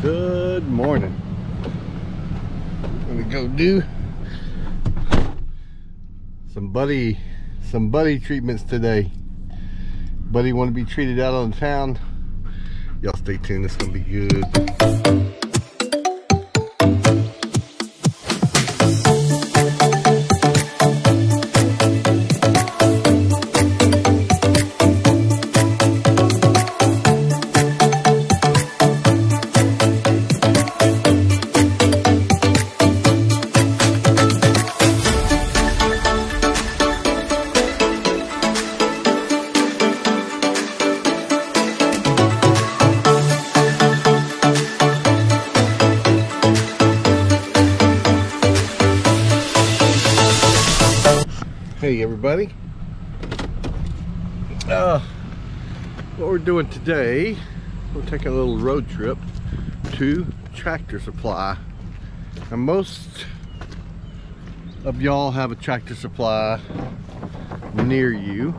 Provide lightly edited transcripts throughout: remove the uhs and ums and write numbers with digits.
Good morning. I'm gonna go do some buddy treatments today. Buddy want to be treated out on the town. Y'all stay tuned, it's gonna be good. Hey everybody, what we're doing today, we're taking a little road trip to Tractor Supply. And most of y'all have a Tractor Supply near you.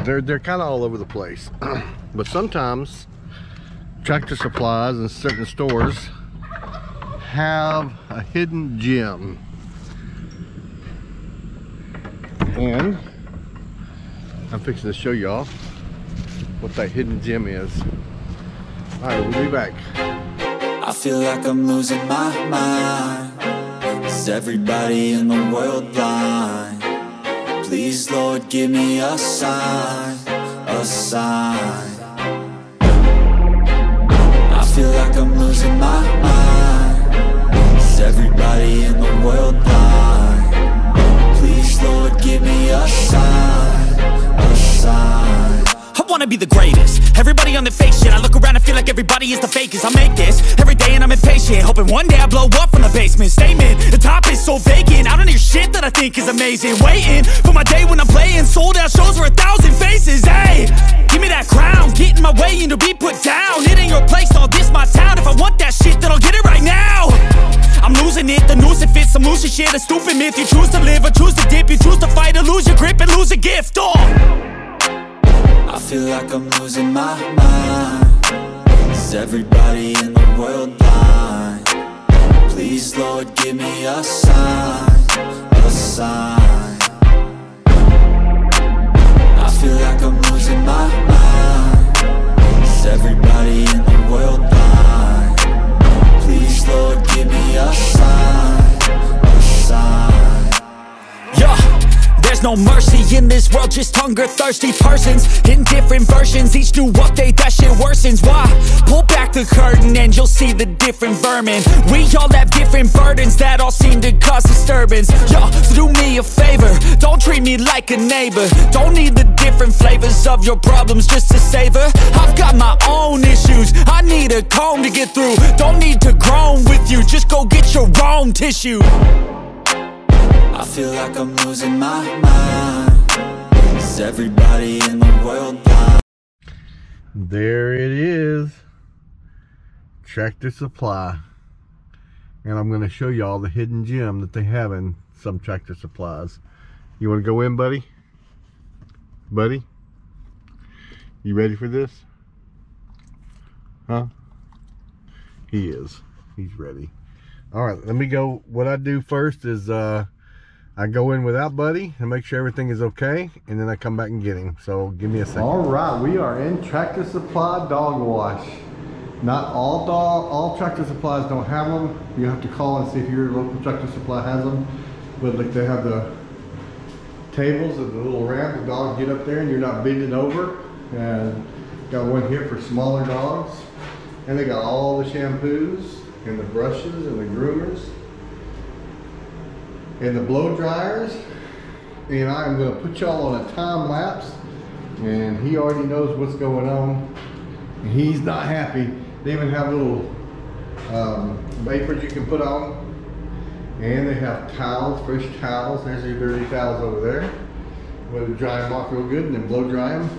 They're kind of all over the place, but sometimes Tractor Supplies in certain stores have a hidden gem, and I'm fixing to show y'all what that hidden gem is. Alright, we'll be back. I feel like I'm losing my mind. Is everybody in the world blind? Please Lord, give me a sign, a sign. I feel like I'm losing my mind. Everybody in the world blind? Please Lord, give me a sign, a sign. I wanna be the greatest. Everybody on the fake shit. I look around and feel like everybody is the fakest. I make this every day and I'm impatient, hoping one day I blow up from the basement. Statement, the top is so vacant. I don't hear shit that I think is amazing. Waiting for my day when I'm playing sold out shows for 1,000 faces. Hey, give me that crown, get in my way and to be put down. It ain't your place, all this my town. If I want that shit, then I'll get it right now. I'm losing it, the noose it fits, some losing shit, a stupid myth. You choose to live or choose to dip, you choose to fight or lose your grip and lose a gift. I feel like I'm losing my mind. Is everybody in the world blind? Please Lord, give me a sign, a sign. I feel like I'm losing my mind. Is everybody in the world blind? Please Lord, give me a sign, a sign. Yeah, there's no mercy in this world, just hunger-thirsty persons in different versions, each new update, that shit worsens. Why? Pull back the curtain and you'll see the different vermin. We all have different burdens that all seem to cause disturbance. Yo, so do me a favor, don't treat me like a neighbor. Don't need the different flavors of your problems just to savor. I've got my own issues, I need a comb to get through. Don't need to groan with you, just go get your own tissue. I feel like I'm losing my mind. Is everybody in the world blind? There it is, Tractor Supply. And I'm going to show y'all the hidden gem that they have in some Tractor Supplies. You want to go in, buddy? Buddy? You ready for this? Huh? He is. He's ready. Alright, let me go. What I do first is I go in without Buddy and make sure everything is okay, and then I come back and get him. So give me a second. Alright, we are in Tractor Supply Dog Wash. Not all Tractor Supplies don't have them. You have to call and see if your local Tractor Supply has them. But like they have the tables and the little ramp, the dog get up there and you're not bending over. And got one here for smaller dogs. And they got all the shampoos and the brushes and the groomers and the blow dryers. And I'm going to put y'all on a time lapse, and he already knows what's going on. He's not happy. They even have little aprons you can put on, and they have towels, fresh towels. There's your dirty towels over there. We'll dry them off real good and then blow dry them.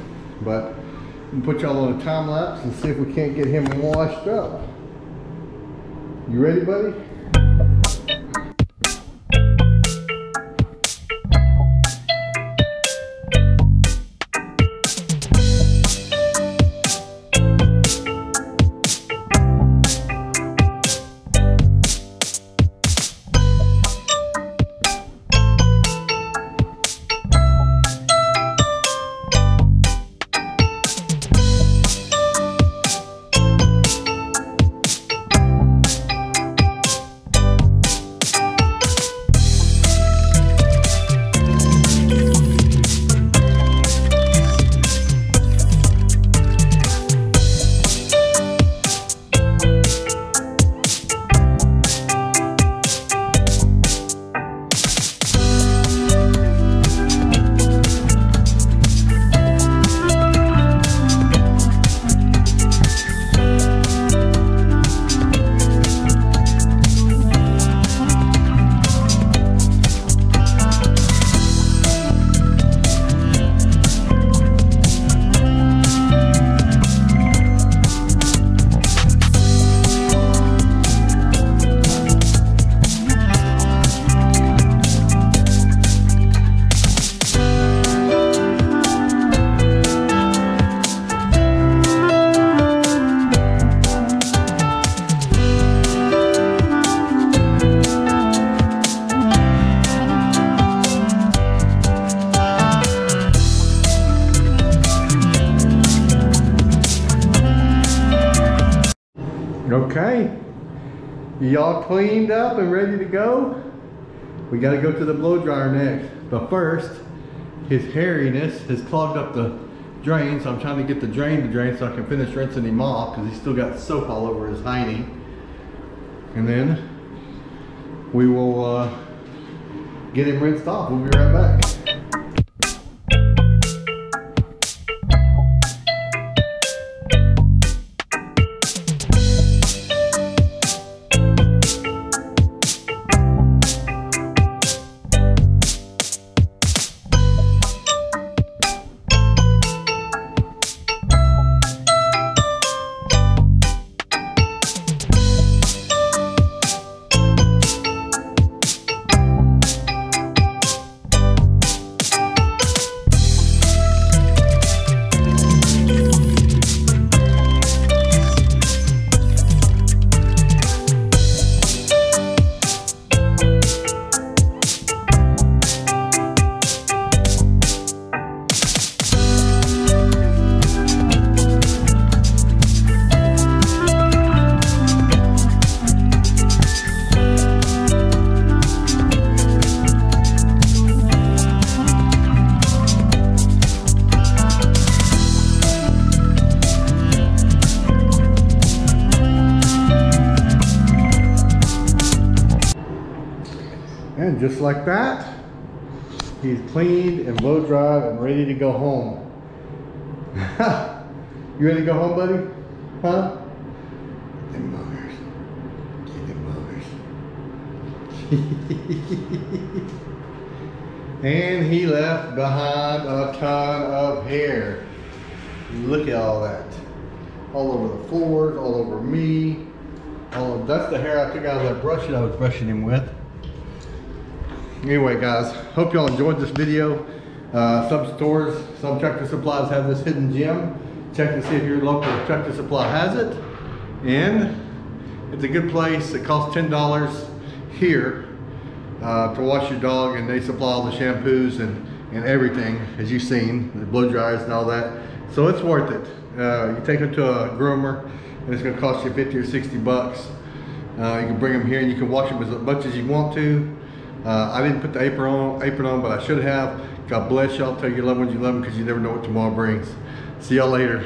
But we'll put y'all on a time lapse and see if we can't get him washed up. You ready, buddy? Okay, y'all cleaned up and ready to go? We got to go to the blow dryer next. But first, his hairiness has clogged up the drain, so I'm trying to get the drain to drain so I can finish rinsing him off because he's still got soap all over his hiney. And then we will get him rinsed off. We'll be right back. And just like that, he's cleaned and blow dried and ready to go home. You ready to go home, buddy? Huh? Get them boogers. Get them boogers. And he left behind a ton of hair. Look at all that. All over the floors, all over me. That's the hair I took out of that brush that I was brushing him with. Anyway, guys, hope y'all enjoyed this video. Some stores, some Tractor Supplies have this hidden gem. Check to see if your local Tractor Supply has it. And it's a good place. It costs $10 here to wash your dog, and they supply all the shampoos and everything, as you've seen, the blow dryers and all that. So it's worth it. You take them to a groomer, and it's going to cost you 50 or 60 bucks. You can bring them here and you can wash them as much as you want to. I didn't put the apron on, but I should have. God bless y'all. Tell your loved ones you love them, because you never know what tomorrow brings. See y'all later.